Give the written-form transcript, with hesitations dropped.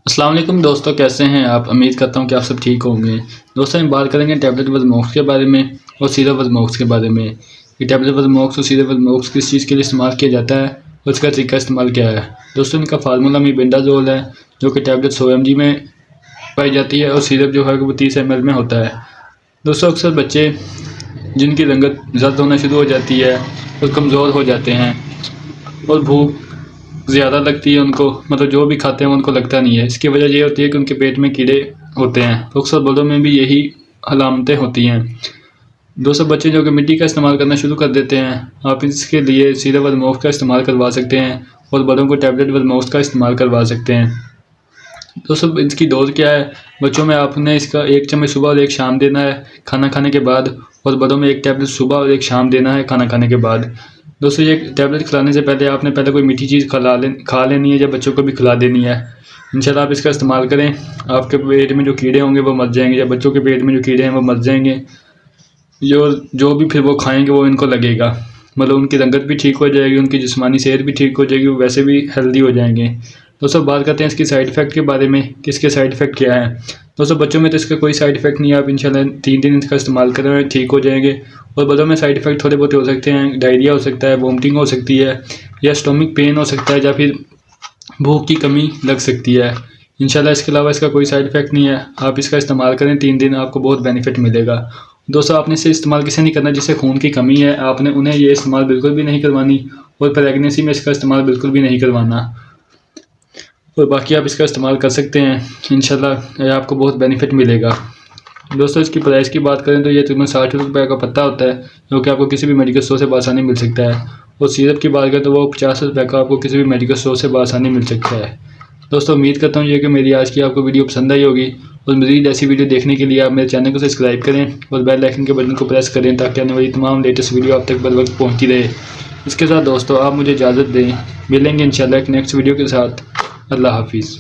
अस्सलाम वालेकुम दोस्तों, कैसे हैं आप। उम्मीद करता हूं कि आप सब ठीक होंगे। दोस्तों हम बात करेंगे टैबलेट वज़मोक्स के बारे में और सिरप वज़मोक्स के बारे में कि टैबलेट वज़मोक्स और सिरप वज़मोक्स किस चीज़ के लिए इस्तेमाल किया जाता है और उसका तरीका इस्तेमाल क्या है। दोस्तों इनका फार्मूला मीबेंडाजोल है, जो कि टैबलेट 100 mg में पाई जाती है और सिरप जो है वो 30 ml में होता है। दोस्तों अक्सर बच्चे जिनकी रंगत ज़्यादा होना शुरू हो जाती है और कमज़ोर हो जाते हैं और भूख ज़्यादा लगती है उनको, मतलब जो भी खाते हैं उनको लगता नहीं है। इसकी वजह ये होती है कि उनके पेट में कीड़े होते हैं। तो अक्सर बड़ों में भी यही अलामतें होती हैं। दोस्तों बच्चे जो कि मिट्टी का इस्तेमाल करना शुरू कर देते हैं, आप इसके लिए सिरप वज़मोक्स का इस्तेमाल करवा सकते हैं और बड़ों को टैबलेट वज़मोक्स का इस्तेमाल करवा सकते हैं। दोस्तों इसकी डोज़ क्या है। बच्चों में आपने इसका 1 चम्मच सुबह और 1 शाम देना है खाना खाने के बाद, और बड़ों में 1 टैबलेट सुबह और 1 शाम देना है खाना खाने के बाद। दोस्तों ये टैबलेट खिलाने से पहले आपने कोई मीठी चीज़ खा लेनी है या बच्चों को भी खिला देनी है। इंशाल्लाह आप इसका इस्तेमाल करें, आपके पेट में जो कीड़े होंगे वो मर जाएंगे, या बच्चों के पेट में जो कीड़े हैं वो मर जाएंगे। जो भी फिर वो खाएंगे वो इनको लगेगा, मतलब उनकी रंगत भी ठीक हो जाएगी, उनकी जिस्मानी सेहत भी ठीक हो जाएगी, वो वैसे भी हेल्दी हो जाएंगे। दोस्तों बात करते हैं इसकी साइड इफ़ेक्ट के बारे में कि इसके साइड इफ़ेक्ट क्या है। दोस्तों बच्चों में तो इसका कोई साइड इफ़ेक्ट नहीं है, आप इंशाल्लाह 3 दिन इसका इस्तेमाल करें ठीक हो जाएंगे। और बड़ों में साइड इफ़ेक्ट थोड़े बहुत हो सकते हैं, डायरिया हो सकता है, वोमिटिंग हो सकती है, या स्टोमिक पेन हो सकता है, या फिर भूख की कमी लग सकती है। इंशाल्लाह इसके अलावा इसका कोई साइड इफ़ेक्ट नहीं है। आप इसका इस्तेमाल करें 3 दिन, आपको बहुत बेनिफिट मिलेगा। दोस्तों आपने इसे इस्तेमाल किसे नहीं करना जिससे खून की कमी है, आपने उन्हें ये इस्तेमाल बिल्कुल भी नहीं करवानी, और प्रेगनेंसी में इसका इस्तेमाल बिल्कुल भी नहीं करवाना। और बाकी आप इसका इस्तेमाल कर सकते हैं, इंशाल्लाह आपको बहुत बेनिफिट मिलेगा। दोस्तों इसकी प्राइस की बात करें तो ये तकरीबन 60 रुपये का पत्ता होता है, जो कि आपको किसी भी मेडिकल स्टोर से बआसानी मिल सकता है। और सिरप की बात करें तो वो 50 रुपये का आपको किसी भी मेडिकल स्टोर से बआसानी मिल सकता है। दोस्तों उम्मीद करता हूँ ये कि मेरी आज की आपको वीडियो पसंद आई होगी, और मज़ीद ऐसी वीडियो देखने के लिए आप मेरे चैनल को सब्सक्राइब करें और बेल आइकन के बटन को प्रेस करें, ताकि आने वाली तमाम लेटेस्ट वीडियो आप तक बर वक्त पहुँचती रहे। इसके साथ दोस्तों आप मुझे इजाज़त दें, मिलेंगे इंशाल्लाह एक नेक्स्ट वीडियो के साथ। अल्लाह हाफिज़।